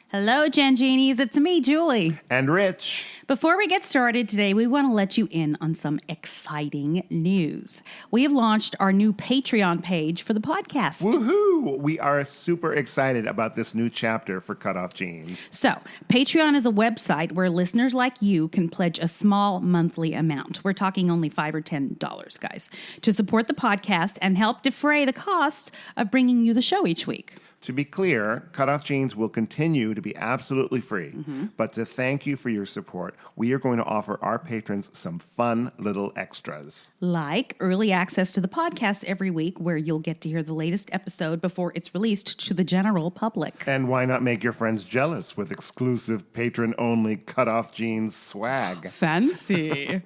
Hello, Gen Genies. It's me, Julie. And Rich. Before we get started today, we want to let you in on some exciting news. We have launched our new Patreon page for the podcast. Woohoo! We are super excited about this new chapter for CutOff Genes. So, Patreon is a website where listeners like you can pledge a small monthly amount. We're talking only $5 or $10, guys, to support the podcast and help defray the costs of bringing you the show each week. To be clear, CutOff Genes will continue to be absolutely free. But to thank you for your support, we are going to offer our patrons some fun little extras. Like early access to the podcast every week, where you'll get to hear the latest episode before it's released to the general public. And why not make your friends jealous with exclusive patron-only CutOff Genes swag? Fancy.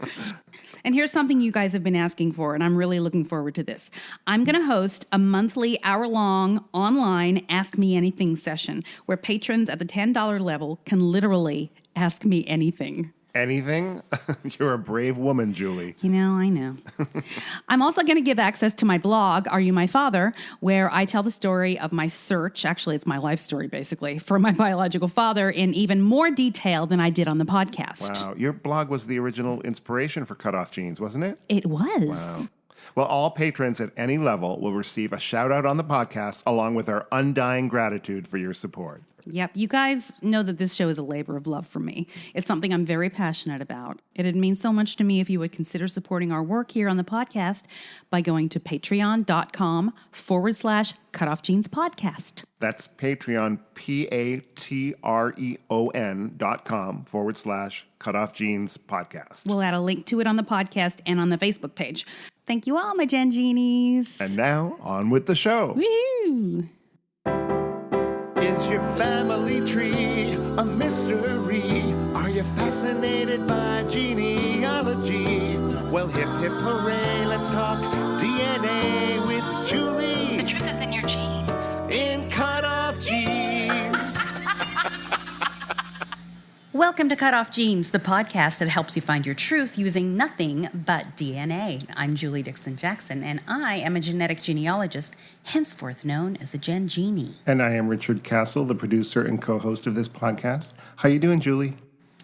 And here's something you guys have been asking for, and I'm really looking forward to this. I'm going to host a monthly, hour-long, online Ask Me Anything session where patrons at the $10 level can literally ask me anything. Anything? You're a brave woman, Julie. You know, I know. I'm also going to give access to my blog, Are You My Father?, where I tell the story of my search, actually it's my life story basically, for my biological father in even more detail than I did on the podcast. Wow, your blog was the original inspiration for CutOff Genes, wasn't it? It was. Wow. Well, all patrons at any level will receive a shout out on the podcast along with our undying gratitude for your support. Yep. You guys know that this show is a labor of love for me. It's something I'm very passionate about. It'd mean so much to me if you would consider supporting our work here on the podcast by going to patreon.com/CutOff Genes podcast. That's Patreon, patreon.com/CutOff Genes podcast. We'll add a link to it on the podcast and on the Facebook page. Thank you all, my Gen Genies. And now, on with the show. Woo! Is your family tree a mystery? Are you fascinated by genealogy? Well, hip, hip, hooray, let's talk DNA with Julie. The truth is in your genes. In CutOff Genes. Welcome to CutOff Genes, the podcast that helps you find your truth using nothing but DNA. I'm Julie Dixon Jackson, and I am a genetic genealogist, henceforth known as a Gen Genie. And I am Richard Castle, the producer and co-host of this podcast. How you doing, Julie?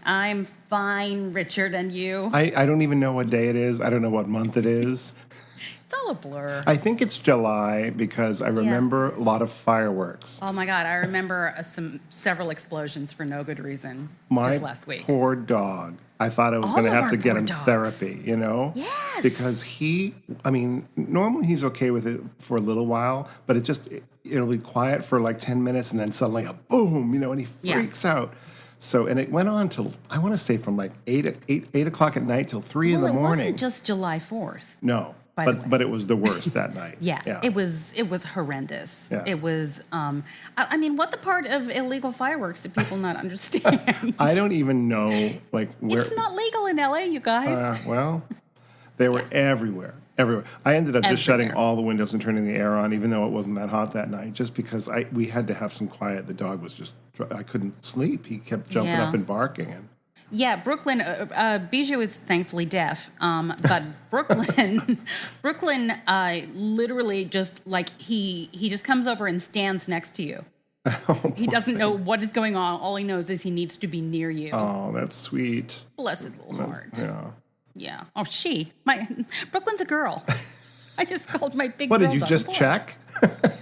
I'm fine, Richard, and you? I don't even know what day it is. I don't know what month it is. It's all a blur. I think it's July because I remember a lot of fireworks. Oh my God, I remember several explosions for no good reason My just last week. poor dog. I thought I was All going to of have to our get poor him dogs. therapy, you know? Yes. Because normally he's okay with it for a little while, but it'll be quiet for like 10 minutes and then suddenly a boom, and he freaks out. So, and it went on till, I want to say from like 8 o'clock at night till 3 in the morning. It wasn't just July 4th. No. But it was the worst that night. Yeah, it was horrendous. Yeah. It was, what the part of illegal fireworks do people not understand? I don't even know, where. It's not legal in LA, you guys. They were everywhere. I ended up just shutting all the windows and turning the air on, even though it wasn't that hot that night, just because we had to have some quiet. The dog was I couldn't sleep. He kept jumping up and barking. And yeah, Brooklyn, Bijou is thankfully deaf, but Brooklyn literally just he just comes over and stands next to you. He doesn't know what is going on. All he knows is he needs to be near you. Oh, that's sweet. Bless his little heart. Yeah. Yeah. Oh, Brooklyn's a girl. I just called my big What, girl did you dog just boy. check?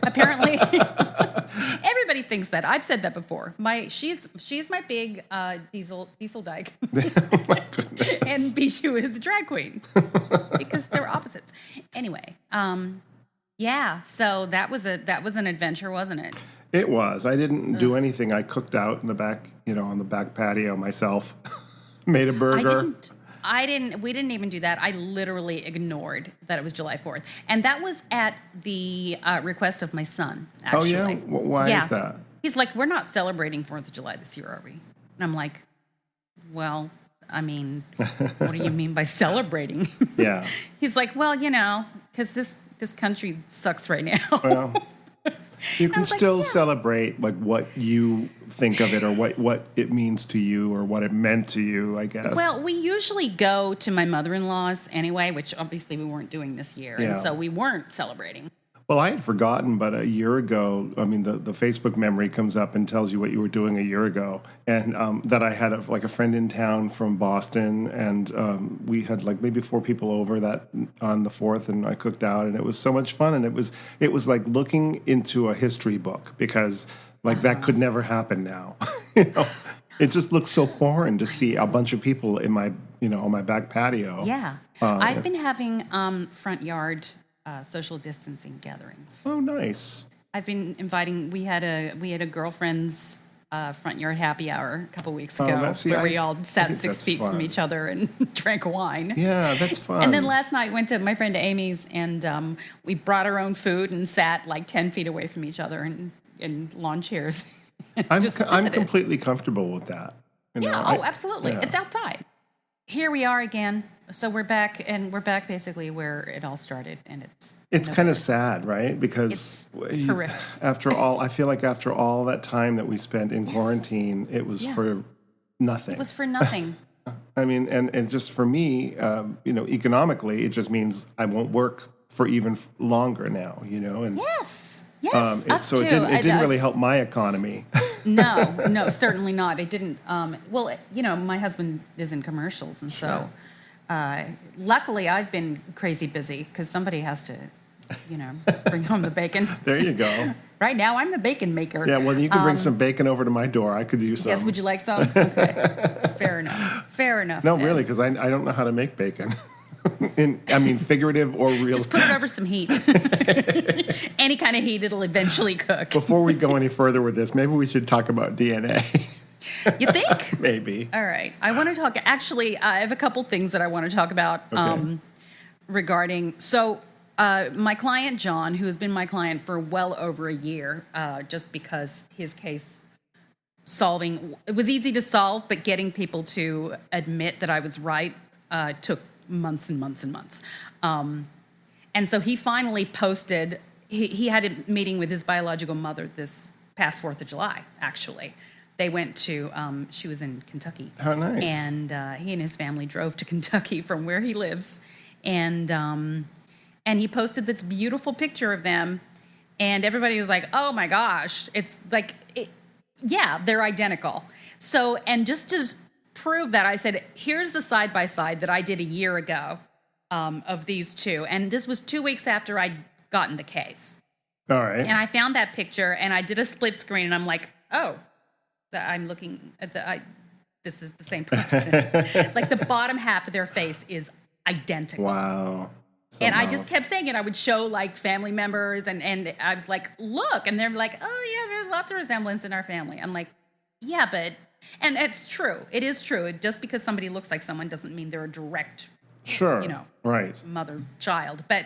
Apparently. Everybody thinks that. I've said that before. She's my big diesel dyke. Oh, my goodness. And Bijou is a drag queen. Because they're opposites. Anyway, so that was an adventure, wasn't it? It was. I didn't do anything. I cooked out in the back, on the back patio myself. Made a burger. We didn't even do that. I literally ignored that it was July 4th. And that was at the request of my son, actually. Oh, yeah? Why is that? He's like, we're not celebrating 4th of July this year, are we? And I'm like, well, what do you mean by celebrating? Yeah. He's like, well, because this country sucks right now. Well, you can still celebrate what you think of it or what it means to you or what it meant to you, I guess. Well, we usually go to my mother-in-law's anyway, which obviously we weren't doing this year. Yeah. And so we weren't celebrating. Well, I had forgotten, but a year ago, I mean, the Facebook memory comes up and tells you what you were doing a year ago. And that I had a friend in town from Boston, and we had like maybe 4 people over that on the 4th, and I cooked out, and it was so much fun. And it was like looking into a history book, because like that could never happen now. It just looks so foreign to see a bunch of people in my, on my back patio. Yeah. I've been having front yard social distancing gatherings. Oh, nice. I've been inviting. We had a girlfriend's front yard happy hour a couple weeks ago, where we all sat 6 feet from each other and drank wine. Yeah, that's fun. And then last night went to my friend Amy's, and we brought our own food and sat like 10 feet away from each other in lawn chairs. I'm completely comfortable with that. Absolutely. Yeah. It's outside. Here we are again. So we're back, and we're back basically where it all started, and it's kind of sad, right? Because horrific. I feel like after all that time that we spent in quarantine, it was for nothing. It was for nothing. I mean, and just for me, economically, it just means I won't work for even longer now, and yes, so it didn't really help my economy. No, certainly not. It didn't. My husband is in commercials, and so. Luckily, I've been crazy busy because somebody has to, bring home the bacon. There you go. Right now, I'm the bacon maker. Yeah, well, you can bring some bacon over to my door. I could use some. Yes, would you like some? Okay. Fair enough. No, really, because I don't know how to make bacon. Figurative or real. Just put it over some heat. Any kind of heat, it'll eventually cook. Before we go any further with this, maybe we should talk about DNA. You think? Maybe. All right. I want to talk. Actually, I have a couple things that I want to talk about regarding. So, my client, John, who has been my client for well over a year, just because his case solving, it was easy to solve, but getting people to admit that I was right took months and months and months. And so he finally posted, he had a meeting with his biological mother this past 4th of July, actually. They went to, she was in Kentucky. How nice. And he and his family drove to Kentucky from where he lives. And he posted this beautiful picture of them. And everybody was like, oh my gosh, it's like, they're identical. So, and just to prove that, I said, here's the side-by-side that I did a year ago of these two. And this was 2 weeks after I'd gotten the case. All right. And I found that picture, and I did a split screen, and I'm like, oh. I'm looking at this is the same person. Like the bottom half of their face is identical. Wow. And I just kept saying it. I would show like family members and I was like, look. And they're like, oh yeah, there's lots of resemblance in our family. I'm like, yeah, but, and it's true. It is true. Just because somebody looks like someone doesn't mean they're a direct, right. mother-child. But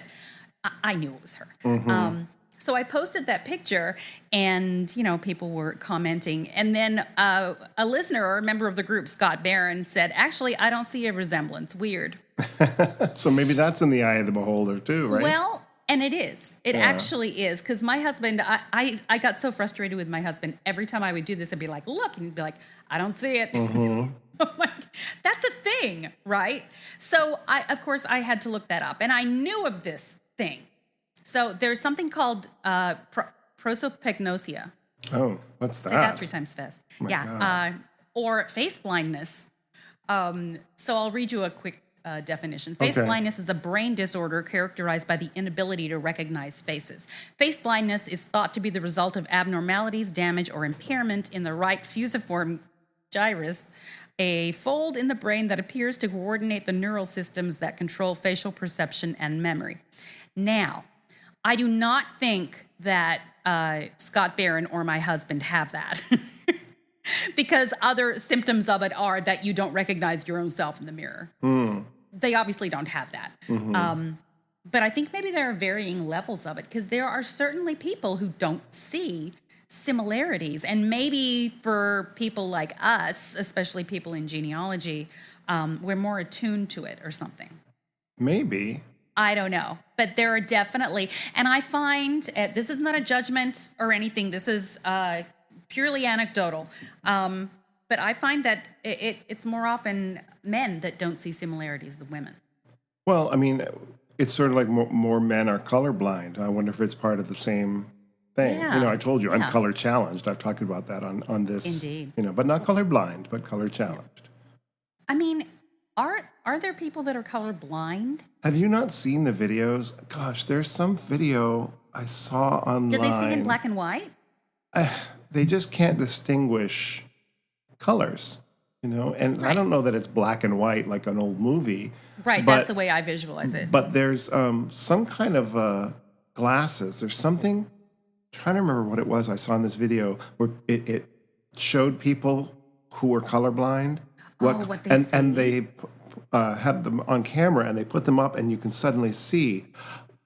I knew it was her. Mm-hmm. So I posted that picture, and, people were commenting. And then a listener or a member of the group, Scott Barron, said, actually, I don't see a resemblance. Weird. So maybe that's in the eye of the beholder, too, right? Well, and it is. It actually is. Because my husband, I got so frustrated with my husband. Every time I would do this, I'd be like, look. And he'd be like, I don't see it. Mm-hmm. I'm like, that's a thing, right? So, of course, I had to look that up. And I knew of this thing. So there's something called prosopagnosia. Oh, what's that? Say that 3 times fast. Oh God. Or face blindness. So I'll read you a quick definition. Face blindness is a brain disorder characterized by the inability to recognize spaces. Face blindness is thought to be the result of abnormalities, damage, or impairment in the right fusiform gyrus, a fold in the brain that appears to coordinate the neural systems that control facial perception and memory. Now, I do not think that Scott Barron or my husband have that because other symptoms of it are that you don't recognize your own self in the mirror. They obviously don't have that. Mm-hmm. But I think maybe there are varying levels of it because there are certainly people who don't see similarities. And maybe for people like us, especially people in genealogy, we're more attuned to it or something. Maybe. I don't know, but there are definitely, and I find, this is not a judgment or anything, this is purely anecdotal, but I find that it's more often men that don't see similarities than women. Well, I mean, it's sort of like more men are colorblind. I wonder if it's part of the same thing. Yeah. I told you I'm color challenged. I've talked about that on this. Indeed. But not colorblind, but color challenged. I mean, are there people that are colorblind? Have you not seen the videos? Gosh, there's some video I saw online. Did they see in black and white? They just can't distinguish colors, and I don't know that it's black and white like an old movie. Right, that's the way I visualize it. But there's some kind of glasses. There's something, I'm trying to remember what it was I saw in this video where it showed people who were colorblind. What they see. And they had them on camera and they put them up and you can suddenly see,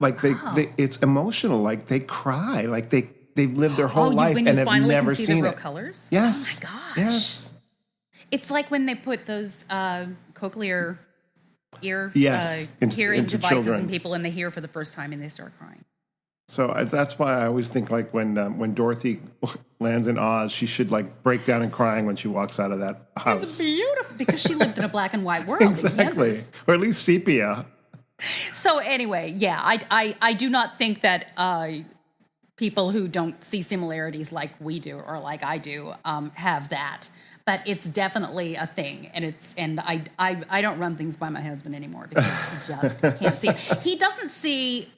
like it's emotional, like they cry, like they've lived their whole life and have never seen the real it. colors? Yes. Oh my gosh. Yes. It's like when they put those cochlear hearing into devices children. in people and they hear for the first time and they start crying. So that's why I always think like when Dorothy lands in Oz, she should like break down and crying when she walks out of that house. It's beautiful because she lived in a black and white world Exactly. in Kansas. Or at least sepia. So anyway, yeah, I do not think that people who don't see similarities like we do or like I do have that. But it's definitely a thing, and I don't run things by my husband anymore because he just can't see it. He doesn't see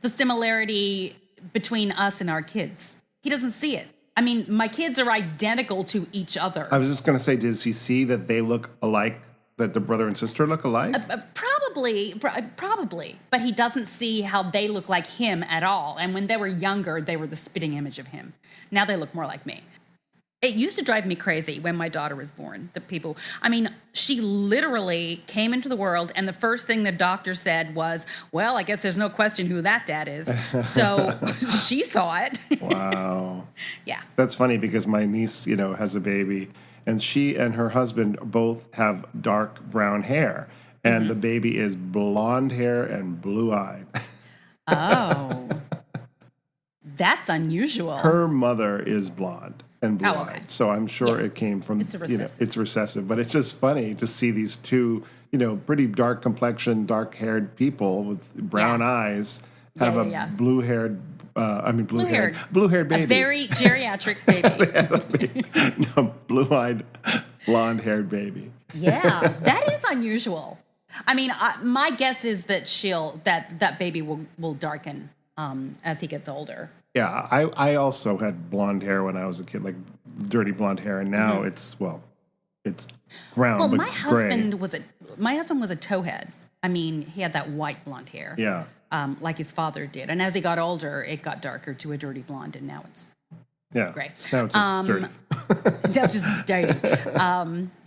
the similarity between us and our kids. He doesn't see it. I mean, my kids are identical to each other. I was just going to say, does he see that they look alike, that the brother and sister look alike? Probably, but he doesn't see how they look like him at all. And when they were younger, they were the spitting image of him. Now they look more like me. It used to drive me crazy when my daughter was born. She literally came into the world, and the first thing the doctor said was, well, I guess there's no question who that dad is. So she saw it. Wow. Yeah. That's funny because my niece, has a baby, and she and her husband both have dark brown hair, and the baby is blonde hair and blue-eyed. Oh. That's unusual. Her mother is blonde and blue-eyed. Oh, okay. So I'm sure it came from, It's recessive. It's recessive. But it's just funny to see these two, pretty dark complexion, dark-haired people with brown eyes have a blue-haired baby. A very geriatric baby. No, blue-eyed, blonde-haired baby. Yeah, that is unusual. I mean, my guess is that that baby will darken as he gets older. Yeah, I also had blonde hair when I was a kid, like dirty blonde hair, and now it's brown. Well, but my husband gray. was a towhead. I mean, he had that white blonde hair. Yeah. Like his father did. And as he got older, it got darker to a dirty blonde, and now it's gray. Now it's just dirty. That's just dirty.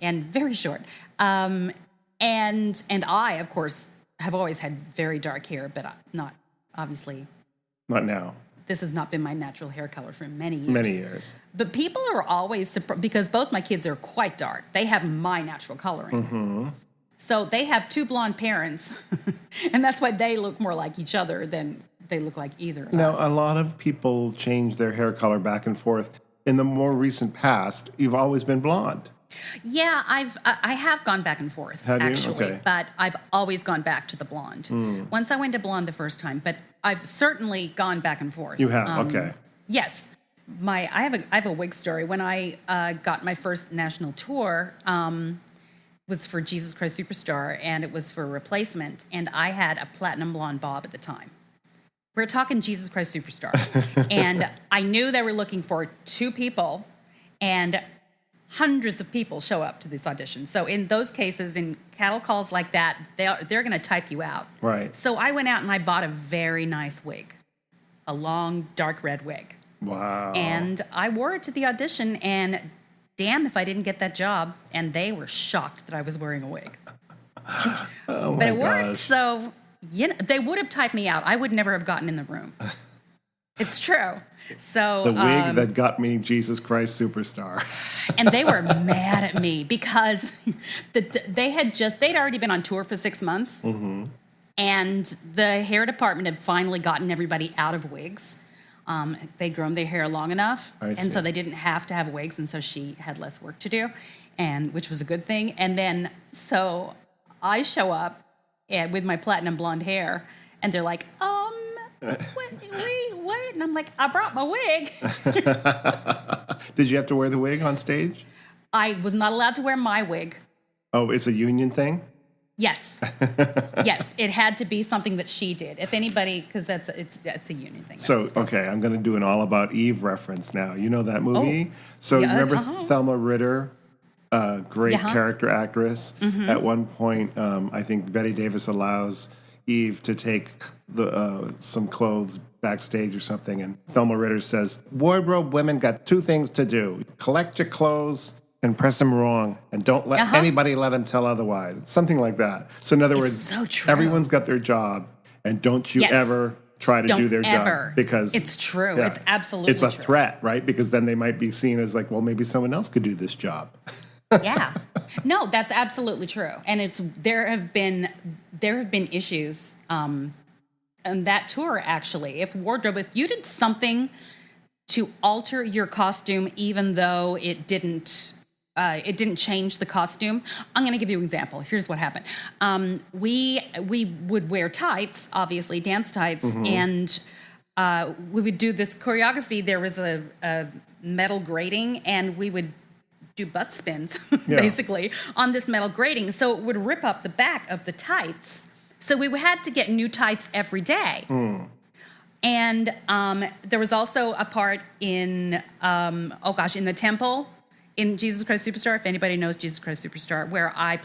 And very short. And I, of course, have always had very dark hair, but not, obviously. Not now. This has not been my natural hair color for many years. Many years. But people are always surprised, because both my kids are quite dark. They have my natural coloring. Mm-hmm. So they have two blonde parents, and that's why they look more like each other than they look like either of us. Now, a lot of people change their hair color back and forth. In the more recent past, you've always been blonde. Yeah, I have gone back and forth, actually, okay. But I've always gone back to the blonde. Once I went to blonde the first time, but I've certainly gone back and forth. You have, okay. Yes. I have a wig story. When I got my first national tour, was for Jesus Christ Superstar, and it was for a replacement, and I had a platinum blonde bob at the time. We're talking Jesus Christ Superstar. And I knew they were looking for 2 people, and hundreds of people show up to this audition. So in those cases, in cattle calls like that, they're going to type you out. Right. So I went out and I bought a very nice wig, a long, dark red wig. Wow. And I wore it to the audition, and damn if I didn't get that job. And they were shocked that I was wearing a wig. Oh, but it worked, so they would have typed me out. I would never have gotten in the room. It's true. So the wig that got me Jesus Christ Superstar. And they were mad at me because they'd already been on tour for 6 months. Mm-hmm. And the hair department had finally gotten everybody out of wigs. They'd grown their hair long enough. And so they didn't have to have wigs. And so she had less work to do, which was a good thing. And then, so I show up with my platinum blonde hair, And they're like, what? And I'm like, I brought my wig. Did you have to wear the wig on stage? I was not allowed to wear my wig. Oh, it's a union thing? Yes. Yes, it had to be something that she did. If anybody, because it's a union thing. So, okay, I'm going to do an All About Eve reference now. You know that movie? So you remember Thelma Ritter, great character actress? Mm-hmm. At one point, I think Bette Davis allows Eve to take some clothes backstage or something, and Thelma Ritter says, wardrobe women got two things to do. Collect your clothes and press them wrong, and don't let anybody let them tell otherwise. Something like that. So in other words, so true. Everyone's got their job, and don't you ever try to do their job, because it's true. Yeah, it's absolutely it's a threat, right? Because then they might be seen as like, well, maybe someone else could do this job. Yeah. No, that's absolutely true. And there have been issues on that tour, actually. If you did something to alter your costume, even though it didn't change the costume. I'm going to give you an example. Here's what happened. We would wear tights, obviously dance tights, and we would do this choreography. There was a metal grating, and we would do butt spins, basically, on this metal grating. So it would rip up the back of the tights. So we had to get new tights every day. And there was also a part in the temple, in Jesus Christ Superstar, if anybody knows Jesus Christ Superstar, where I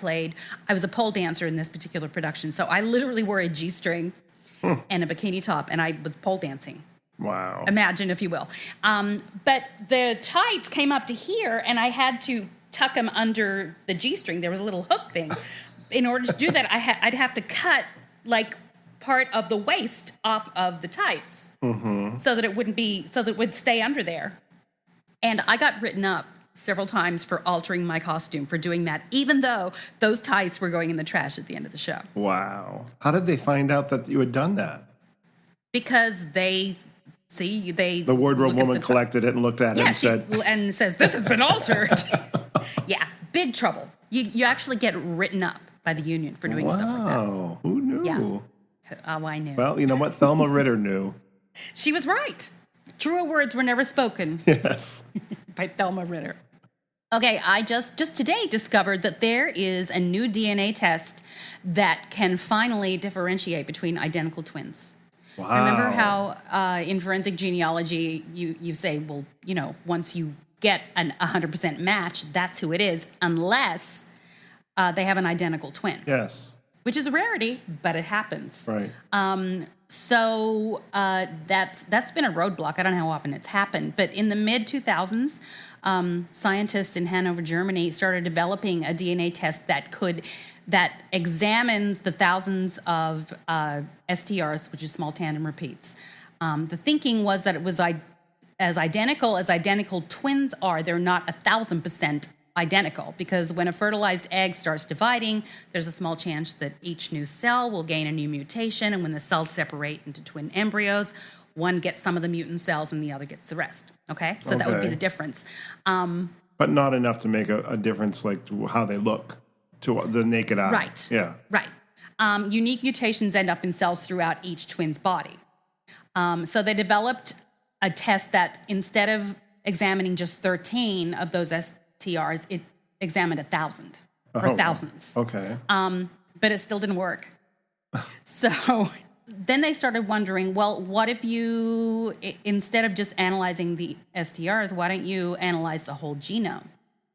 was a pole dancer in this particular production. So I literally wore a G-string and a bikini top, and I was pole dancing. Wow. Imagine, if you will. But the tights came up to here, and I had to tuck them under the G-string. There was a little hook thing. In order to do that, I'd have to cut, like, part of the waist off of the tights so that it would stay under there. And I got written up several times for altering my costume, for doing that, even though those tights were going in the trash at the end of the show. Wow. How did they find out that you had done that? Because the wardrobe woman collected it and looked at it and says, this has been altered. Yeah, big trouble. You actually get written up by the union for doing stuff like that. Wow, who knew? Yeah. Oh, I knew. Well, you know what? Thelma Ritter knew. She was right. Truer words were never spoken. Yes. By Thelma Ritter. Okay, I just today discovered that there is a new DNA test that can finally differentiate between identical twins. Wow. Remember how in forensic genealogy you say, well, you know, once you get an 100% match, that's who it is, unless they have an identical twin. Yes. Which is a rarity, but it happens. Right. So that's been a roadblock. I don't know how often it's happened, but in the mid-2000s, scientists in Hanover, Germany, started developing a DNA test that examines the thousands of STRs, which is small tandem repeats. The thinking was that it was as identical twins are. They're not 1,000% identical, because when a fertilized egg starts dividing, there's a small chance that each new cell will gain a new mutation, and when the cells separate into twin embryos, one gets some of the mutant cells and the other gets the rest. Okay? So that would be the difference. But not enough to make a difference, like to how they look to the naked eye. Right. Yeah. Right. Unique mutations end up in cells throughout each twin's body. So they developed a test that, instead of examining just 13 of those STRs, it examined 1,000 or thousands. Okay. But it still didn't work. So then they started wondering, well, what if you, instead of just analyzing the STRs, why don't you analyze the whole genome?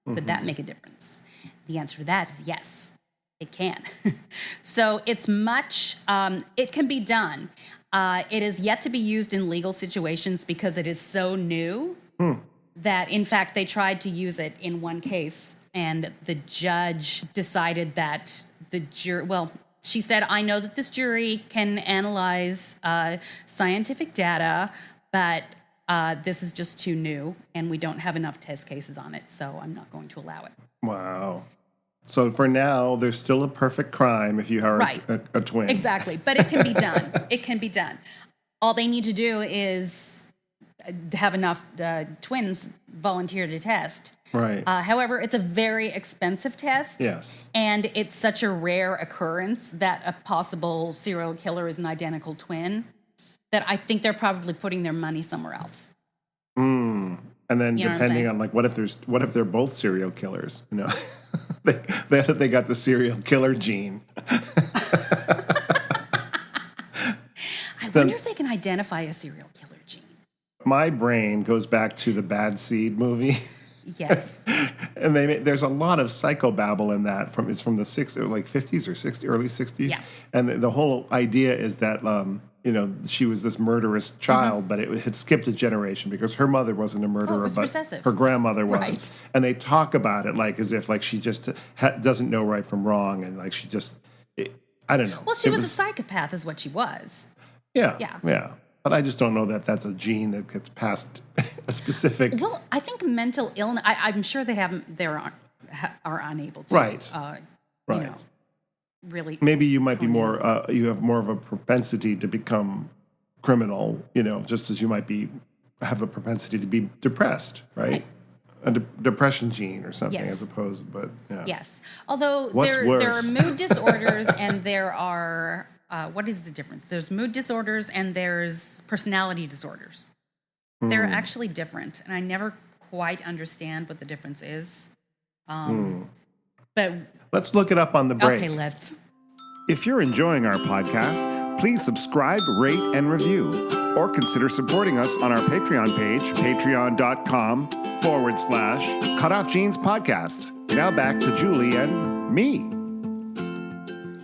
Could that make a difference? The answer to that is yes, it can. So it's it can be done. It is yet to be used in legal situations because it is so new that, in fact, they tried to use it in one case, and the judge decided that the jury, she said, I know that this jury can analyze scientific data, but this is just too new, and we don't have enough test cases on it, so I'm not going to allow it. Wow. So for now, there's still a perfect crime if you are a twin. Exactly, but it can be done. It can be done. All they need to do is have enough twins volunteer to test. Right. However, it's a very expensive test. Yes. And it's such a rare occurrence that a possible serial killer is an identical twin that I think they're probably putting their money somewhere else. And then depending on like, what if they're both serial killers? You know, they got the serial killer gene. I wonder if they can identify a serial killer gene. My brain goes back to the Bad Seed movie. Yes. And there's a lot of psychobabble in that. It's from the 50s or 60s, early 60s. Yeah. And the whole idea is that she was this murderous child, but it had skipped a generation because her mother wasn't a murderer, but recessive. her grandmother was. Right. And they talk about it like as if like she just doesn't know right from wrong, and like she just I don't know. Well, she was a psychopath, is what she was. Yeah. Yeah. Yeah. But I just don't know that that's a gene that gets passed a specific. Well, I think mental illness. I'm sure they haven't. Are unable to. Right. You know, really. Maybe you might be more. You have more of a propensity to become criminal. You know, just as you might have a propensity to be depressed, right? A depression gene or something, as opposed. But yeah. Yes. Although What's there worse? are mood disorders and there are. What is the difference? There's mood disorders and there's personality disorders. They're actually different, and I never quite understand what the difference is. But Let's look it up on the break. Okay, let's. If you're enjoying our podcast, please subscribe, rate, and review, or consider supporting us on our Patreon page, patreon.com/Cutoff Jeans Podcast. Now back to Julie and me.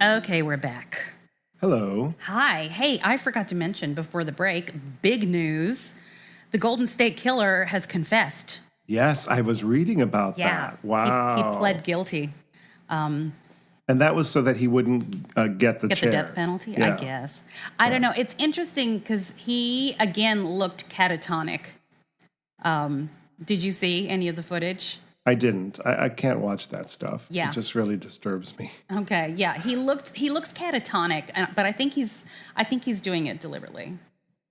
Okay, we're back. Hello. Hi. Hey, I forgot to mention before the break, big news. The Golden State Killer has confessed. Yes, I was reading about that. Wow. He pled guilty. And that was so that he wouldn't get the chair. The death penalty, I guess. I don't know. It's interesting because he, again, looked catatonic. Did you see any of the footage? I didn't. I can't watch that stuff. Yeah. It just really disturbs me. Okay. Yeah. He looks catatonic, but I think he's doing it deliberately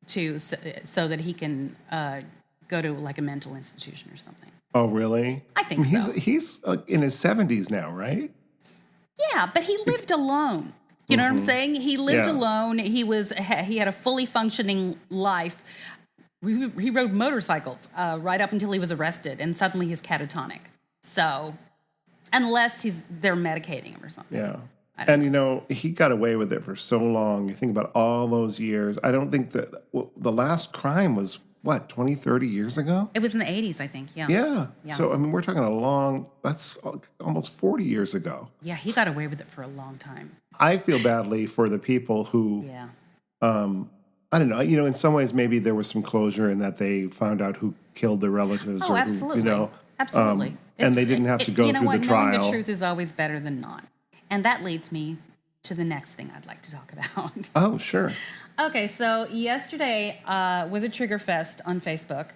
so that he can go to like a mental institution or something. Oh, really? I think so. He's in his 70s now, right? Yeah, but he lived alone. You know what I'm saying? He lived alone. He had a fully functioning life. He rode motorcycles right up until he was arrested, and suddenly he's catatonic. So, unless they're medicating him or something. Yeah. And, he got away with it for so long. You think about all those years. I don't think that the last crime was, 20, 30 years ago? It was in the 80s, I think, yeah. Yeah. So, we're talking that's almost 40 years ago. Yeah, he got away with it for a long time. I feel badly for the people who, I don't know, in some ways maybe there was some closure in that they found out who killed their relatives. Oh, or absolutely. Who, absolutely. And they didn't have to go through the trial. Knowing the truth is always better than not. And that leads me to the next thing I'd like to talk about. Oh, sure. Okay, so yesterday was a trigger fest on Facebook.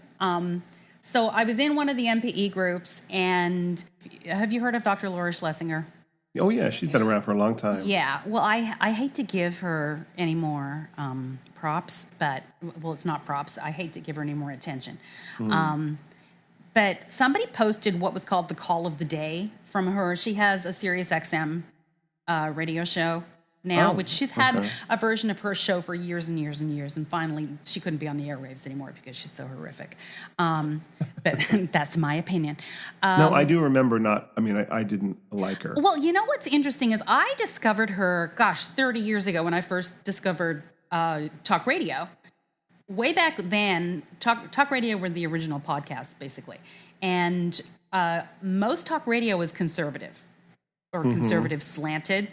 So I was in one of the MPE groups, and have you heard of Dr. Laura Schlessinger? Oh, yeah, she's been around for a long time. Yeah, well, I hate to give her any more props, but, it's not props. I hate to give her any more attention. But somebody posted what was called the Call of the Day from her. She has a Sirius XM radio show now, which she's had a version of her show for years and years and years, and finally she couldn't be on the airwaves anymore because she's so horrific. But that's my opinion. No, I do remember I didn't like her. Well, what's interesting is I discovered her, 30 years ago when I first discovered talk radio. Way back then, talk radio were the original podcast, basically. And most talk radio was conservative or conservative slanted.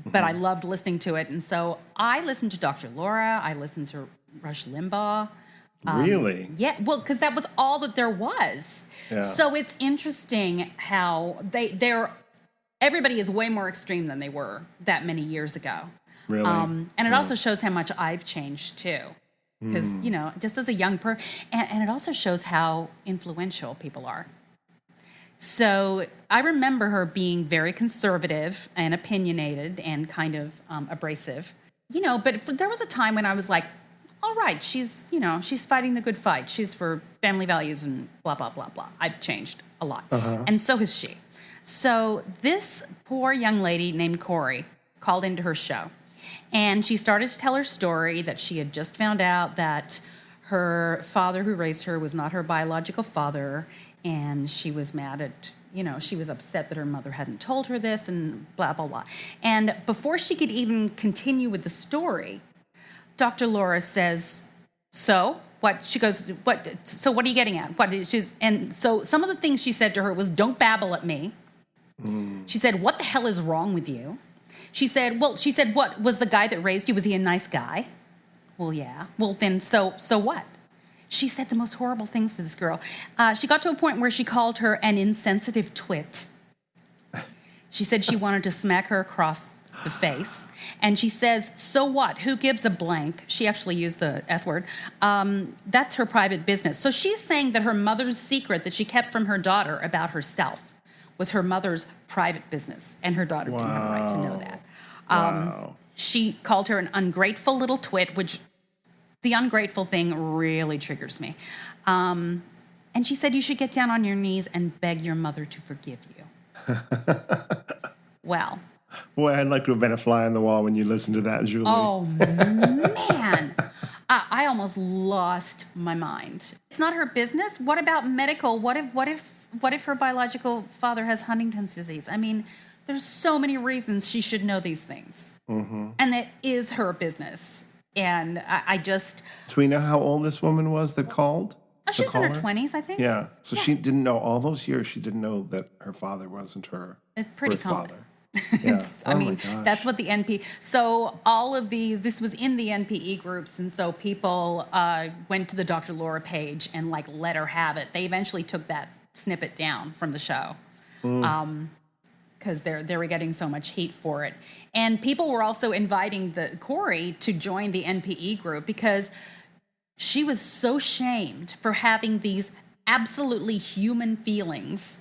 But I loved listening to it. And so I listened to Dr. Laura. I listened to Rush Limbaugh. Really? Yeah, well, because that was all that there was. Yeah. So it's interesting how everybody is way more extreme than they were that many years ago. Really? And it also shows how much I've changed, too. Because, just as a young person, and it also shows how influential people are. So I remember her being very conservative and opinionated and kind of abrasive, but there was a time when I was like, all right, she's fighting the good fight. She's for family values and blah, blah, blah, blah. I've changed a lot. And so has she. So this poor young lady named Corey called into her show. And she started to tell her story that she had just found out that her father who raised her was not her biological father. And she was mad at, she was upset that her mother hadn't told her this and blah, blah, blah. And before she could even continue with the story, Dr. Laura says, so what? She goes, what? So what are you getting at? And so some of the things she said to her was, don't babble at me. She said, what the hell is wrong with you? She said, what was the guy that raised you? Was he a nice guy? Well, yeah. Well, then, so what? She said the most horrible things to this girl. She got to a point where she called her an insensitive twit. She said she wanted to smack her across the face. And she says, so what? Who gives a blank? She actually used the S word. That's her private business. So she's saying that her mother's secret that she kept from her daughter about herself was her mother's private business. And her daughter didn't have a right to know that. She called her an ungrateful little twit, which the ungrateful thing really triggers me. And she said you should get down on your knees and beg your mother to forgive you. Well. Boy, I'd like to have been a fly on the wall when you listened to that, Julie. Oh, man. I almost lost my mind. It's not her business. What about medical? What if her biological father has Huntington's disease? I mean, there's so many reasons she should know these things. And it is her business. And I just... Do we know how old this woman was that called? She was in her 20s, I think. Yeah. So she didn't know all those years. She didn't know that her father wasn't her It's pretty birth common. father. Yeah. I mean, that's what the NP... So all of this was in the NPE groups, and so people went to the Dr. Laura page and, let her have it. They eventually took that snippet down from the show because they were getting so much heat for it. And people were also inviting Corey to join the NPE group because she was so shamed for having these absolutely human feelings.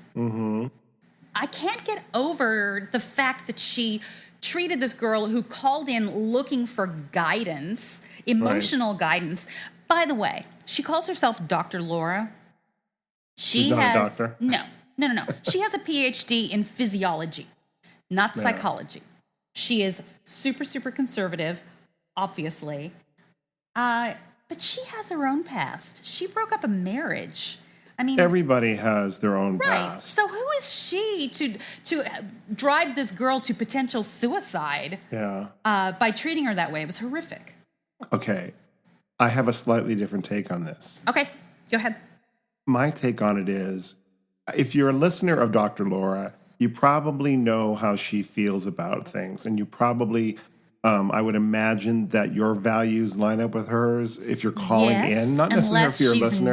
I can't get over the fact that she treated this girl who called in looking for guidance, emotional guidance. By the way, she calls herself Dr. Laura. She's not a doctor. No. She has a PhD in physiology, not psychology. She is super, super conservative, obviously. But she has her own past. She broke up a marriage. I mean, everybody has their own past. So who is she to drive this girl to potential suicide? By treating her that way? It was horrific. Okay, I have a slightly different take on this. Okay, go ahead. My take on it is, if you're a listener of Dr. Laura, you probably know how she feels about things, and you probably. I would imagine that your values line up with hers if you're calling in, not necessarily if you're a listener.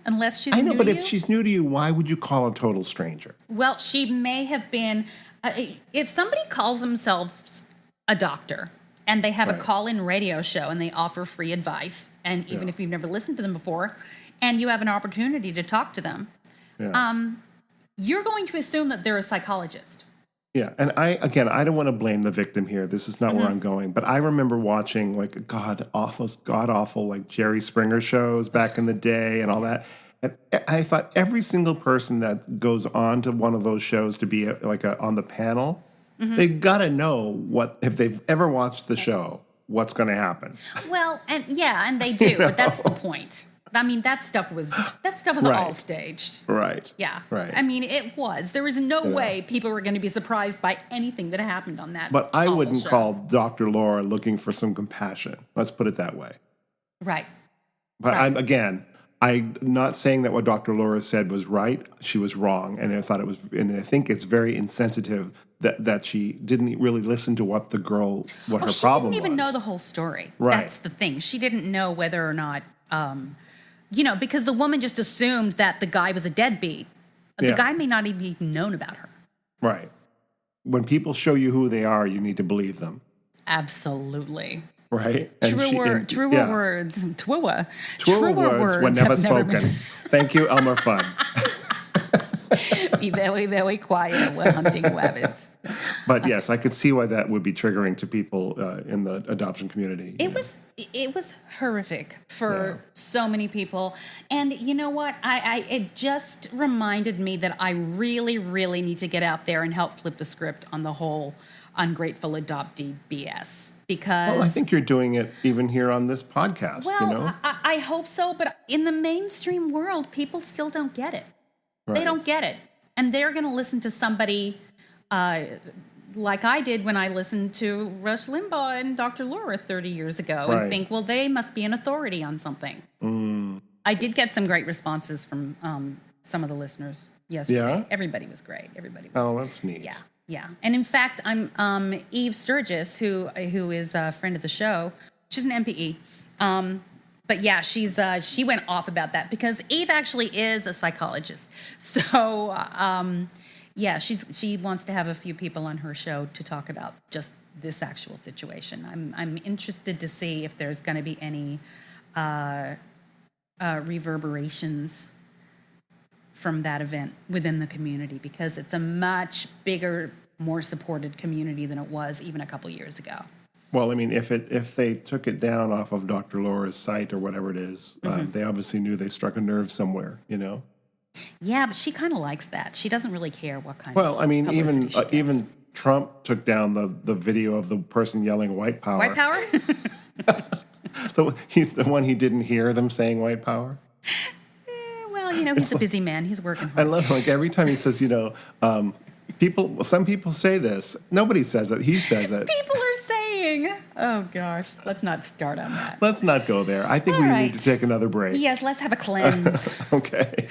Unless she's new to you. I know, but if she's new to you, why would you call a total stranger? Well, she may have been. If somebody calls themselves a doctor and they have a call-in radio show and they offer free advice, and even if you've never listened to them before, and you have an opportunity to talk to them, you're going to assume that they're a psychologist. Yeah, and I don't want to blame the victim here. This is not where I'm going. But I remember watching god-awful Jerry Springer shows back in the day and all that. And I thought every single person that goes on to one of those shows to be on the panel, they've got to know if they've ever watched the show, what's going to happen. Well, and they do, but that's the point. I mean, that stuff was all staged. Right. Yeah. Right. I mean, it was. There was no way people were going to be surprised by anything that happened on that. But I wouldn't show. call Dr. Laura looking for some compassion. Let's put it that way. Right. But I'm not saying that what Dr. Laura said was right. She was wrong, and I think it's very insensitive that she didn't really listen to what her problem was. She didn't even know the whole story. Right. That's the thing. She didn't know whether or not. Because the woman just assumed that the guy was a deadbeat. The guy may not even have known about her. Right. When people show you who they are, you need to believe them. Absolutely. Right? Truer words when never spoken. Thank you, Elmer Fudd. Be very, very quiet. We're hunting rabbits. But yes, I could see why that would be triggering to people in the adoption community. It was horrific for so many people. And you know what? It just reminded me that I really, really need to get out there and help flip the script on the whole ungrateful adoptee BS. Because, well, I think you're doing it even here on this podcast, well, you know? I hope so, but in the mainstream world, people still don't get it. Right. They don't get it. And they're going to listen to somebody like I did when I listened to Rush Limbaugh and Dr. Laura 30 years ago and think, well, they must be an authority on something. I did get some great responses from some of the listeners yesterday. Yeah? Everybody was great. Everybody was. Oh, that's neat. Yeah. Yeah, and in fact, I'm Eve Sturgis, who is a friend of the show. She's an MPE, but yeah, she went off about that because Eve actually is a psychologist. So yeah, she wants to have a few people on her show to talk about just this actual situation. I'm interested to see if there's going to be any reverberations from that event within the community, because it's a much bigger, more supported community than it was even a couple years ago. Well, I mean, if they took it down off of Dr. Laura's site or whatever it is, they obviously knew they struck a nerve somewhere, you know? Yeah, but she kind of likes that. She doesn't really care what kind Well, of I mean, publicity even Trump took down the video of the person yelling white power. White power? the one he didn't hear them saying white power. Well, you know, he's a busy man. He's working hard. I love, like, every time he says, you know, some people say this. Nobody says it. He says it. People are saying, oh gosh, let's not start on that. Let's not go there. I think All we right. need to take another break. Yes, let's have a cleanse. Okay.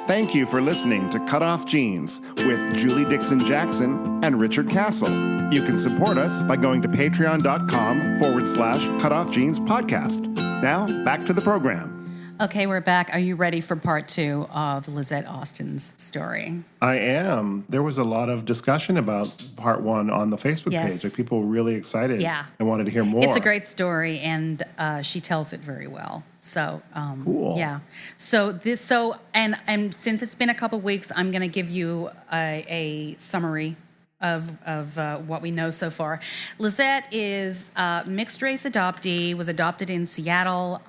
Thank you for listening to Cut Off Jeans with Julie Dixon Jackson and Richard Castle. You can support us by going to patreon.com/Cut Off Jeans podcast. Now, back to the program. Okay, we're back. Are you ready for part 2 of Lisette Austin's story? I am. There was a lot of discussion about part 1 on the Facebook page. Like, people were really excited and wanted to hear more. It's a great story, and she tells it very well. So, cool. Yeah. So and since it's been a couple weeks, I'm going to give you a summary of what we know so far. Lisette is a mixed race adoptee, was adopted in Seattle,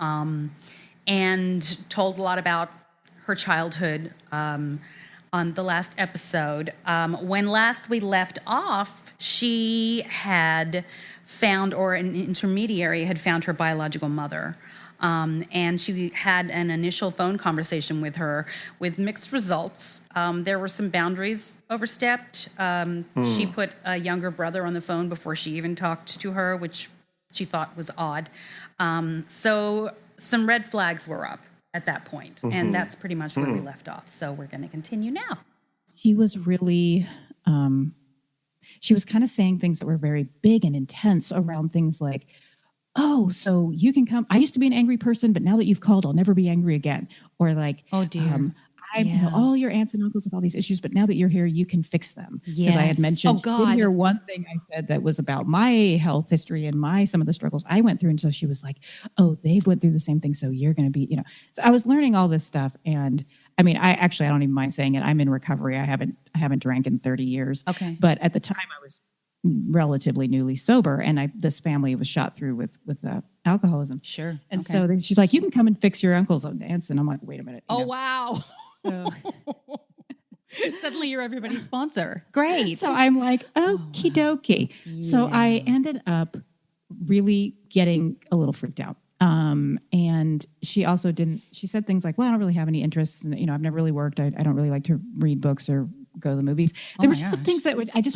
and told a lot about her childhood on the last episode. When last we left off, she had found, or an intermediary had found her biological mother. And she had an initial phone conversation with her with mixed results. There were some boundaries overstepped. She put a younger brother on the phone before she even talked to her, which she thought was odd. So some red flags were up at that point, and that's pretty much where we left off. So we're going to continue now. He was really, she was kind of saying things that were very big and intense around things like, oh, so you can come. I used to be an angry person, but now that you've called, I'll never be angry again. Or like, oh dear. I know all your aunts and uncles have all these issues, but now that you're here, you can fix them. Yes. As I had mentioned, oh God. Did hear one thing I said that was about my health history and some of the struggles I went through. And so she was like, oh, they've went through the same thing. So you're going to be, you know, so I was learning all this stuff. And I mean, I don't even mind saying it. I'm in recovery. I haven't drank in 30 years. Okay. But at the time I was relatively newly sober, and this family was shot through with alcoholism. Sure. And so then she's like, you can come and fix your uncle's aunts. And I'm like, wait a minute. Oh, wow. So suddenly you're everybody's sponsor. Great. So I'm like, okie dokie. Yeah. So I ended up really getting a little freaked out. And she also she said things like, well, I don't really have any interests. And, you know, I've never really worked. I don't really like to read books or go to the movies. There were just some things that I just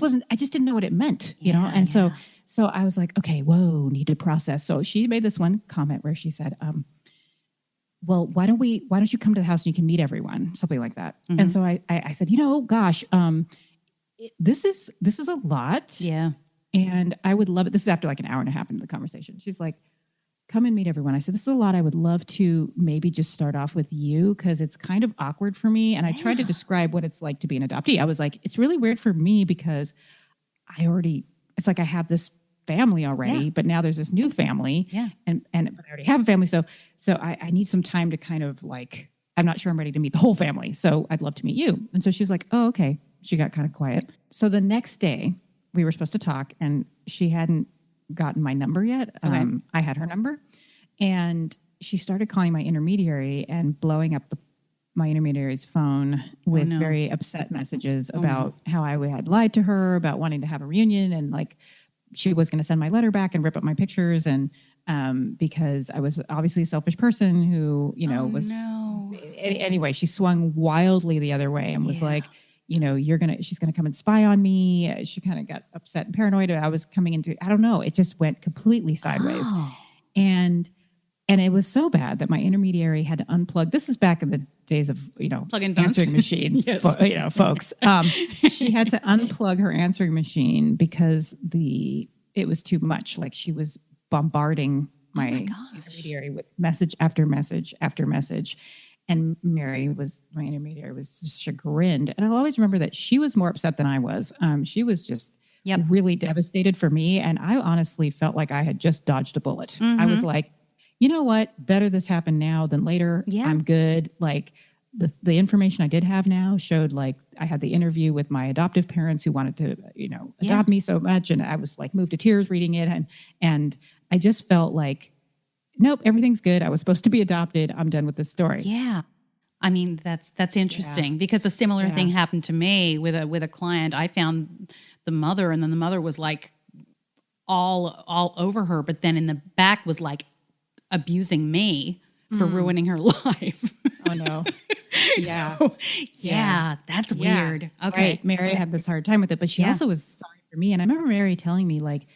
didn't know what it meant, you know? And so I was like, okay, whoa, need to process. So she made this one comment where she said, well, why don't you come to the house and you can meet everyone? Something like that. Mm-hmm. And so I said, you know, gosh, this is a lot. Yeah. And I would love it. This is after like an hour and a half into the conversation. She's like, come and meet everyone. I said, this is a lot. I would love to maybe just start off with you, because it's kind of awkward for me. And I tried to describe what it's like to be an adoptee. I was like, it's really weird for me because it's like I have this family already, but now there's this new family. Yeah. But I already have a family. So I need some time to kind of like, I'm not sure I'm ready to meet the whole family. So I'd love to meet you. And so she was like, oh, okay. she got kind of quiet. So the next day we were supposed to talk, and she hadn't gotten my number yet. Okay. I had her number, and she started calling my intermediary and blowing up my intermediary's phone with very upset messages about how I had lied to her about wanting to have a reunion, and like she was going to send my letter back and rip up my pictures, and because I was obviously a selfish person who, was anyway, she swung wildly the other way and was like, she's going to come and spy on me. She kind of got upset and paranoid. I was coming into, I don't know, it just went completely sideways. And it was so bad that my intermediary had to unplug. This is back in the days of, plug-in answering machines, yes. Folks. She had to unplug her answering machine because it was too much. Like she was bombarding my intermediary with message after message after message. And my intermediary was just chagrined. And I'll always remember that she was more upset than I was. She was just really devastated for me. And I honestly felt like I had just dodged a bullet. I was like, you know what? Better this happened now than later. Yeah. I'm good. Like the information I did have now showed like I had the interview with my adoptive parents who wanted to, adopt me so much. And I was like moved to tears reading it. And I just felt like, nope, everything's good. I was supposed to be adopted. I'm done with this story. Yeah. I mean, that's interesting because a similar thing happened to me with a client. I found the mother, and then the mother was like all over her, but then in the back was like abusing me for ruining her life. Oh no. Yeah. So, that's weird. Okay. Right. Mary had this hard time with it, but she also was sorry for me. And I remember Mary telling me like,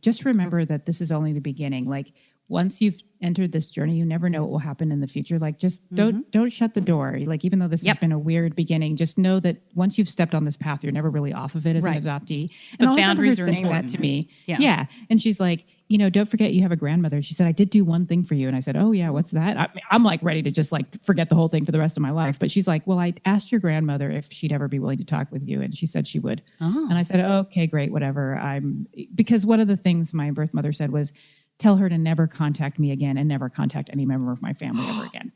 just remember that this is only the beginning. Like once you've entered this journey, you never know what will happen in the future. Like just don't shut the door. Like, even though this has been a weird beginning, just know that once you've stepped on this path, you're never really off of it as an adoptee. And the boundaries are saying important. That to me. Yeah. And she's like, don't forget you have a grandmother. She said, I did do one thing for you. And I said, oh yeah, what's that? I'm like ready to just like forget the whole thing for the rest of my life. But she's like, well, I asked your grandmother if she'd ever be willing to talk with you. And she said she would. Oh. And I said, oh, okay, great, whatever. Because one of the things my birth mother said was, tell her to never contact me again and never contact any member of my family ever again.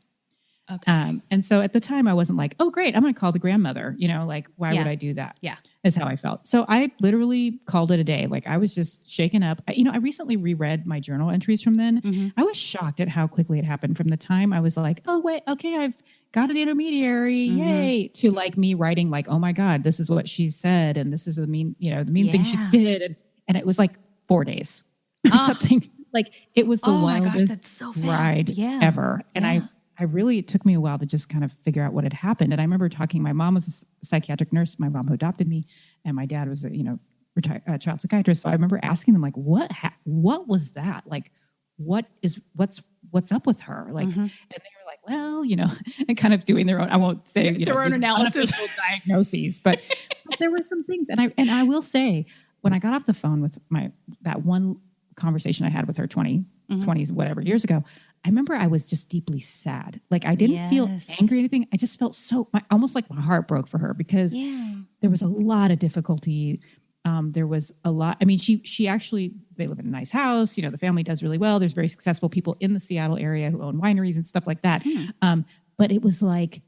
Okay. And so at the time I wasn't like, oh great, I'm going to call the grandmother, like, why would I do that? Yeah. Is how I felt. So I literally called it a day. Like I was just shaken up. I recently reread my journal entries from then. Mm-hmm. I was shocked at how quickly it happened from the time I was like, oh wait, okay, I've got an intermediary, yay, to like me writing like, oh my God, this is what she said. And this is the mean thing she did. And it was like 4 days or something. Like it was the wildest that's so fast. Ride ever. And I really, it took me a while to just kind of figure out what had happened. And I remember my mom was a psychiatric nurse, my mom who adopted me, and my dad was a, retired child psychiatrist. So I remember asking them like, what was that? Like, what's up with her? Like, and they were like, well, and kind of doing their own, I won't say their own analysis, diagnoses, but there were some things. And I will say, when I got off the phone with that one conversation I had with her 20 whatever years ago, I remember I was just deeply sad. Like I didn't feel angry or anything. I just felt almost like my heart broke for her because there was a lot of difficulty. There was a lot. I mean, she actually, they live in a nice house. The family does really well. There's very successful people in the Seattle area who own wineries and stuff like that. But it was like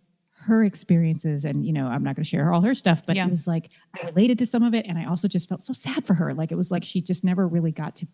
her experiences, and I'm not going to share all her stuff, but it was like I related to some of it, and I also just felt so sad for her. Like it was like she just never really got to.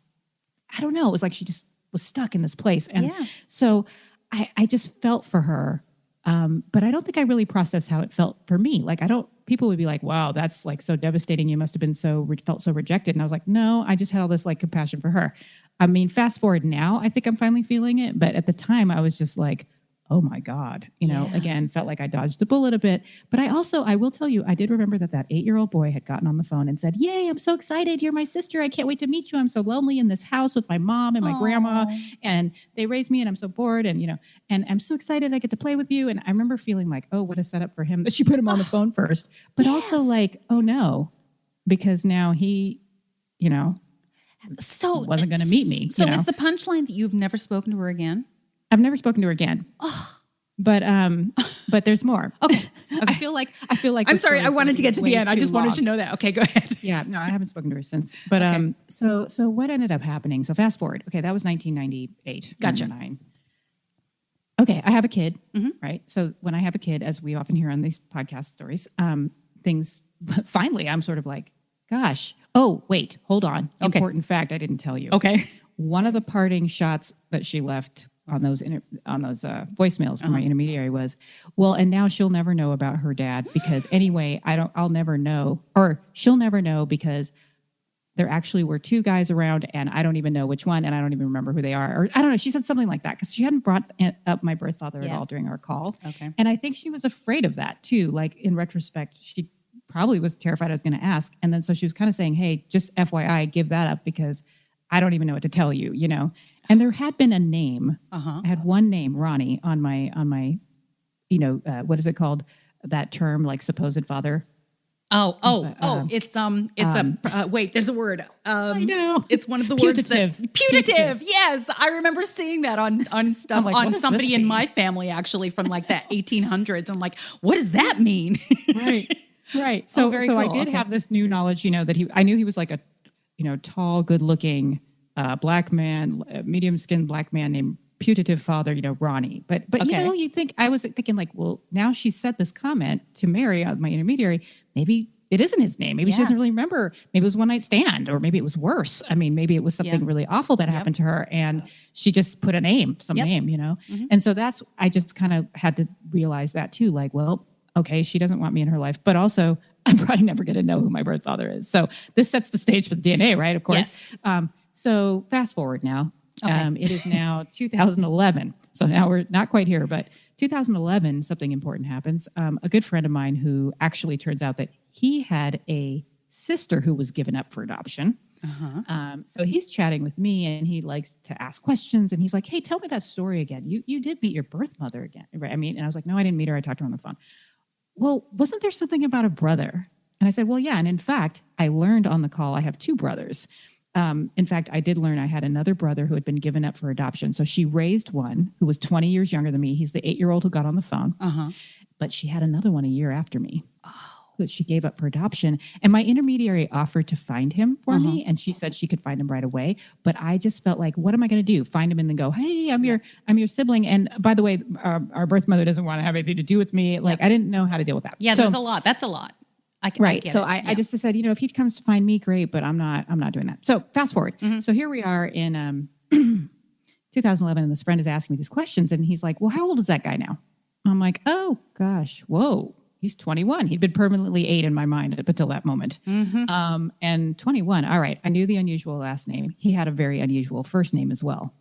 I don't know. It was like she just was stuck in this place. And so I just felt for her. But I don't think I really processed how it felt for me. Like people would be like, wow, that's like so devastating. You must've been felt so rejected. And I was like, no, I just had all this like compassion for her. I mean, fast forward now, I think I'm finally feeling it. But at the time I was just like, oh my God, again, felt like I dodged a bullet a bit. But I will tell you, I did remember that 8-year-old boy had gotten on the phone and said, yay, I'm so excited. You're my sister. I can't wait to meet you. I'm so lonely in this house with my mom and my grandma, and they raised me and I'm so bored. And, and I'm so excited I get to play with you. And I remember feeling like, oh, what a setup for him that she put him on the phone first, but also like, oh no, because now he, wasn't going to meet me. So is the punchline that you've never spoken to her again? I've never spoken to her again. Oh. But there's more. Okay. I feel like I'm sorry. I wanted to get to the end. I just wanted to know that. Okay, go ahead. Yeah, no, I haven't spoken to her since. But so what ended up happening? So fast forward. Okay, that was 1998. Gotcha. 99. Okay, I have a kid, right? So when I have a kid, as we often hear on these podcast stories, things, finally, I'm sort of like, gosh, oh, wait, hold on. Okay. Important fact I didn't tell you. Okay. One of the parting shots that she left on those voicemails from my intermediary was, well, and now she'll never know about her dad because anyway, I'll never know, or she'll never know because there actually were two guys around and I don't even know which one and I don't even remember who they are. Or I don't know. She said something like that because she hadn't brought up my birth father at all during our call. Okay. And I think she was afraid of that too. Like in retrospect, she probably was terrified I was going to ask. And then so she was kind of saying, hey, just FYI, give that up because I don't even know what to tell you, you know? And there had been a name. I had one name, Ronnie, on my, you know, what is it called? That term, like supposed father. Wait, there's a word. I know. It's one of the Putative. words. Putative. Yes. I remember seeing that on stuff like, on somebody in my family, actually, from like the 1800s. I'm like, what does that mean? Right. So, very I cool. did Okay. have this new knowledge, you know, that I knew he was like a, you know, tall, good looking, black man, medium skinned black man named putative father, you know, Ronnie. But you know, I was thinking like, well, now she said this comment to Mary, my intermediary, maybe it isn't his name. Maybe she doesn't really remember. Maybe it was one night stand, or maybe it was worse. I mean, maybe it was something really awful that happened to her and she just put a name, name, you know? And so I just kind of had to realize that too. Like, well, okay, she doesn't want me in her life, but also I'm probably never going to know who my birth father is. So this sets the stage for the DNA, right? Of course. Yes. So fast forward now. It is now 2011. So now we're not quite here, but 2011, something important happens. A good friend of mine who actually turns out that he had a sister who was given up for adoption. So he's chatting with me and he likes to ask questions. And he's like, hey, tell me that story again. You did meet your birth mother again, right? I mean, and I was like, no, I didn't meet her. I talked to her on the phone. Well, wasn't there something about a brother? And I said, well, yeah. And in fact, I learned on the call, I have two brothers. In fact, I did learn I had another brother who had been given up for adoption. So she raised one who was 20 years younger than me. He's the 8-year-old who got on the phone. But she had another one a year after me that she gave up for adoption. And my intermediary offered to find him for me. And she said she could find him right away. But I just felt like, what am I going to do? Find him and then go, hey, I'm your sibling. And by the way, our birth mother doesn't want to have anything to do with me. Like, I didn't know how to deal with that. Yeah, so, there's a lot. That's a lot. I just said, you know, if he comes to find me, great, but I'm not doing that. So fast forward. So here we are in 2011, and this friend is asking me these questions, and he's like, well, how old is that guy now? I'm like, oh gosh, whoa, he's 21. He'd been permanently 8 in my mind up until that moment. And 21. All right. I knew the unusual last name. He had a very unusual first name as well.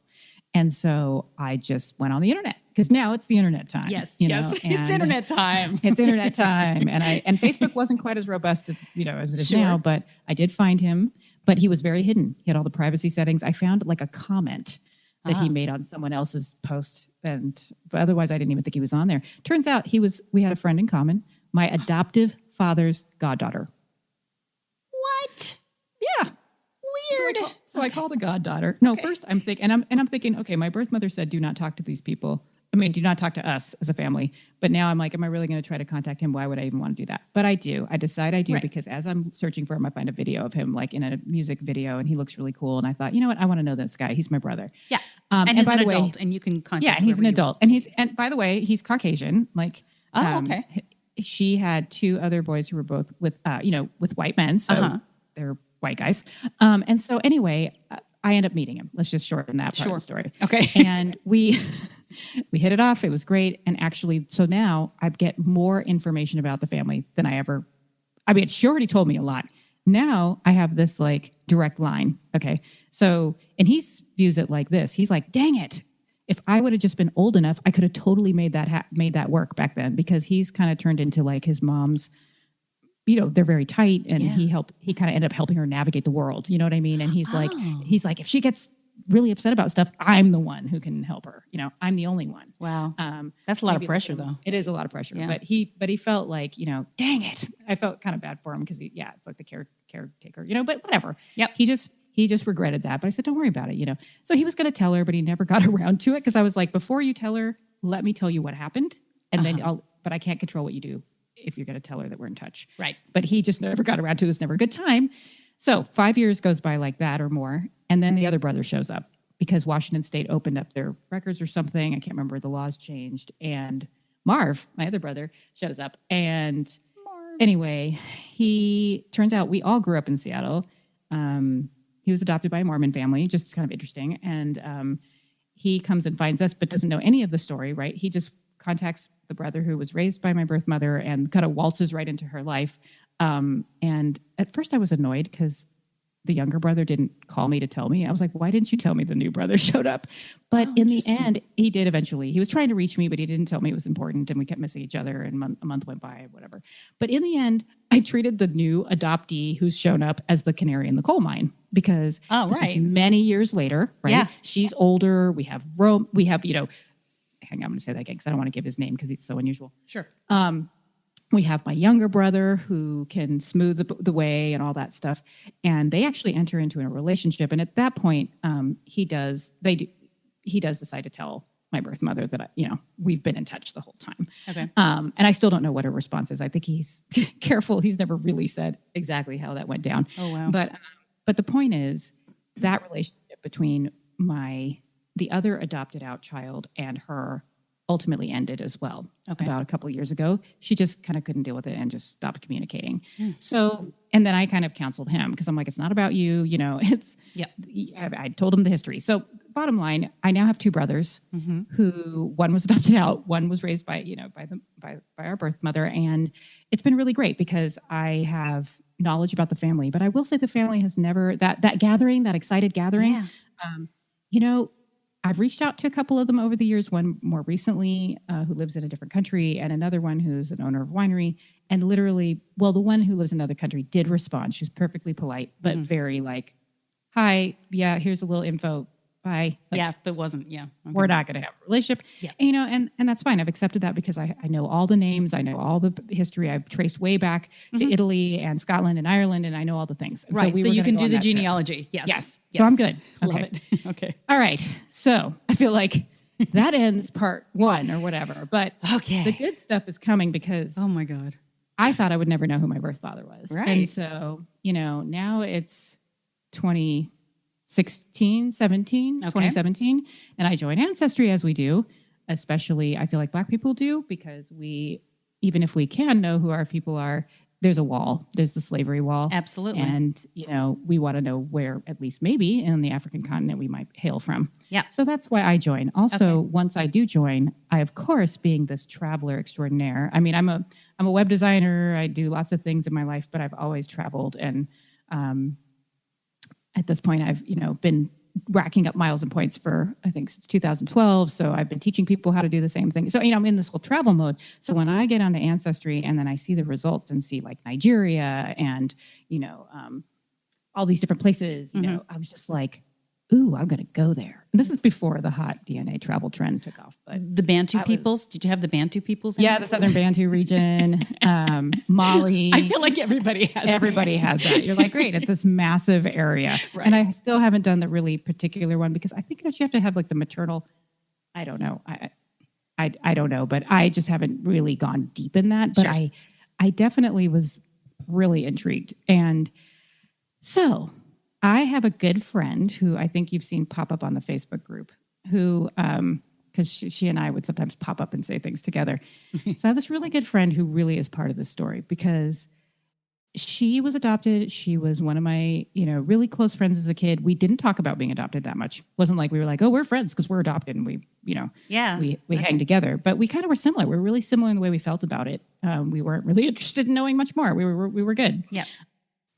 And so I just went on the internet because now it's the internet time. Yes, you know, it's internet time. It's internet time. And Facebook wasn't quite as robust as, you know, as it is now, but I did find him, but he was very hidden. He had all the privacy settings. I found like a comment that he made on someone else's post. But otherwise I didn't even think he was on there. Turns out we had a friend in common, my adoptive father's goddaughter. What? Yeah. Weird. So I called the goddaughter. No, first I'm thinking, okay, my birth mother said, do not talk to these people. I mean, do not talk to us as a family. But now I'm like, am I really going to try to contact him? Why would I even want to do that? But I do. I decide I do because as I'm searching for him, I find a video of him like in a music video and he looks really cool. And I thought, you know what? I want to know this guy. He's my brother. Yeah. And he's by an the way, adult and you can contact Yeah, and he's an whoever adult. And by the way, he's Caucasian. Like, okay. She had 2 other boys who were both with white men. So they're white guys. And so anyway, I end up meeting him. Let's just shorten that part of the story. Okay. And we hit it off. It was great. And actually, so now I get more information about the family than I ever, I mean, she already told me a lot. Now I have this like direct line. Okay. So, and he views it like this. He's like, dang it. If I would have just been old enough, I could have totally made that work back then because he's kind of turned into like his mom's, you know, they're very tight and he kind of ended up helping her navigate the world. You know what I mean? And he's like, if she gets really upset about stuff, I'm the one who can help her. You know, I'm the only one. Wow. That's a lot of pressure though. It is a lot of pressure, but he felt like, you know, dang it. I felt kind of bad for him because it's like the caretaker, you know, but whatever. Yep. He just regretted that. But I said, don't worry about it. You know, so he was going to tell her, but he never got around to it. Cause I was like, before you tell her, let me tell you what happened. And then but I can't control what you do if you're going to tell her that we're in touch. Right. But he just never got around to it. It was never a good time. So 5 years goes by like that or more. And then the other brother shows up because Washington State opened up their records or something. I can't remember. The laws changed. And Marv, my other brother, shows up. And anyway, he turns out we all grew up in Seattle. He was adopted by a Mormon family, just kind of interesting. And he comes and finds us, but doesn't know any of the story, right? He just contacts the brother who was raised by my birth mother and kind of waltzes right into her life. And at first I was annoyed because the younger brother didn't call me to tell me. I was like, why didn't you tell me the new brother showed up? But in the end, he did eventually. He was trying to reach me, but he didn't tell me it was important. And we kept missing each other and a month went by, whatever. But in the end, I treated the new adoptee who's shown up as the canary in the coal mine because this is many years later, right? Yeah. She's older. We have hang on, I'm going to say that again because I don't want to give his name because he's so unusual. Sure. We have my younger brother who can smooth the way and all that stuff. And they actually enter into a relationship. And at that point, he does decide to tell my birth mother that, we've been in touch the whole time. Okay. And I still don't know what her response is. I think he's careful. He's never really said exactly how that went down. Oh, wow. But the point is that relationship between the other adopted out child and her ultimately ended as well. About a couple of years ago. She just kind of couldn't deal with it and just stopped communicating. So, and then I kind of counseled him because I'm like, it's not about you, I told him the history. So bottom line, I now have two brothers who one was adopted out, one was raised by our birth mother. And it's been really great because I have knowledge about the family, but I will say the family has never, that gathering, that excited gathering, I've reached out to a couple of them over the years, one more recently who lives in a different country and another one who's an owner of a winery. And literally, the one who lives in another country did respond. She's perfectly polite, but very like, hi, yeah, here's a little info. Bye. Like, but wasn't, Okay. We're not going to have a relationship. Yeah. And that's fine. I've accepted that because I know all the names. I know all the history. I've traced way back to Italy and Scotland and Ireland, and I know all the things. And right. So you can do the genealogy. Yes. So I'm good. Love Okay. it. Okay. All right. So I feel like that ends part one or whatever. But the good stuff is coming because oh my God, I thought I would never know who my birth father was. Right. And so, now it's 2017, and I joined Ancestry as we do, especially I feel like Black people do, because even if we can know who our people are, there's a wall. There's the slavery wall. Absolutely. And, we want to know where, at least maybe in the African continent, we might hail from. Yeah. So that's why I join. Also, once I do join, I, of course, being this traveler extraordinaire, I mean, I'm a web designer. I do lots of things in my life, but I've always traveled. And at this point, I've, been racking up miles and points for, I think, since 2012. So I've been teaching people how to do the same thing. So, I'm in this whole travel mode. So when I get onto Ancestry and then I see the results and see like Nigeria and, all these different places, I was just like, ooh, I'm going to go there. And this is before the hot DNA travel trend took off. But the Bantu peoples, did you have the Bantu peoples? Yeah, the Southern Bantu region, Mali. I feel like everybody has that. You're like, great, it's this massive area. Right. And I still haven't done the really particular one because I think that you have to have like the maternal, I don't know. I don't know, but I just haven't really gone deep in that. But sure. I definitely was really intrigued. And so I have a good friend who I think you've seen pop up on the Facebook group who, because she and I would sometimes pop up and say things together. So I have this really good friend who really is part of this story because she was adopted. She was one of my, really close friends as a kid. We didn't talk about being adopted that much. It wasn't like we were like, oh, we're friends because we're adopted and we hang together. But we kind of were similar. We were really similar in the way we felt about it. We weren't really interested in knowing much more. We were good. Yeah.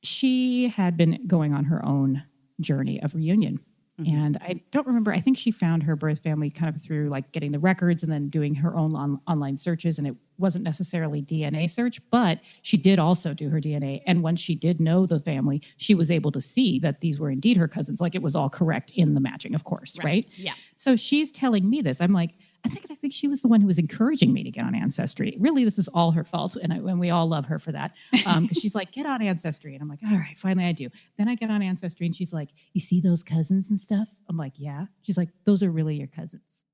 She had been going on her own journey of reunion. Mm-hmm. And I don't remember, I think she found her birth family kind of through like getting the records and then doing her own online searches. And it wasn't necessarily DNA search, but she did also do her DNA. And once she did know the family, she was able to see that these were indeed her cousins. Like it was all correct in the matching, of course, right? Yeah. So she's telling me this. I'm like, I think she was the one who was encouraging me to get on Ancestry. Really, this is all her fault, and we all love her for that. Because she's like, get on Ancestry. And I'm like, all right, finally I do. Then I get on Ancestry, and she's like, you see those cousins and stuff? I'm like, yeah. She's like, those are really your cousins.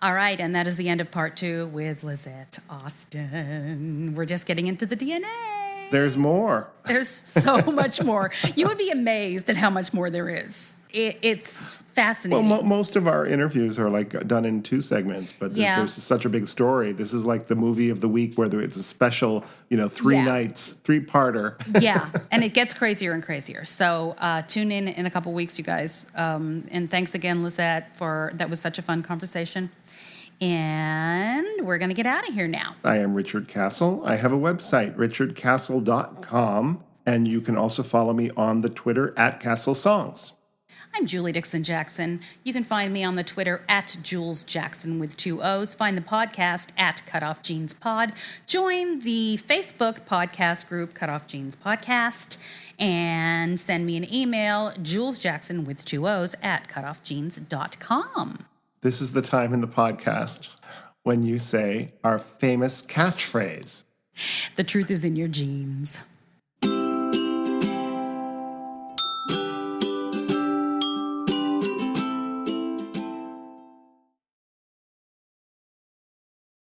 All right, and that is the end of part 2 with Lisette Austin. We're just getting into the DNA. There's more. There's so much more. You would be amazed at how much more there is. It's fascinating. Well, most of our interviews are like done in 2 segments, but there's such a big story. This is like the movie of the week where it's a special, 3 nights, 3-parter. Yeah, and it gets crazier and crazier. So tune in a couple weeks, you guys. And thanks again, Lisette, that was such a fun conversation. And we're going to get out of here now. I am Richard Castle. I have a website, richardcastle.com, and you can also follow me on the Twitter @CastleSongs. I'm Julie Dixon Jackson. You can find me on the Twitter @JulesJackson with 2 O's. Find the podcast @CutOff Jeans Pod. Join the Facebook podcast group CutOff Jeans Podcast. And send me an email, JulesJackson with 2 O's @cutoffjeans.com. This is the time in the podcast when you say our famous catchphrase. The truth is in your jeans.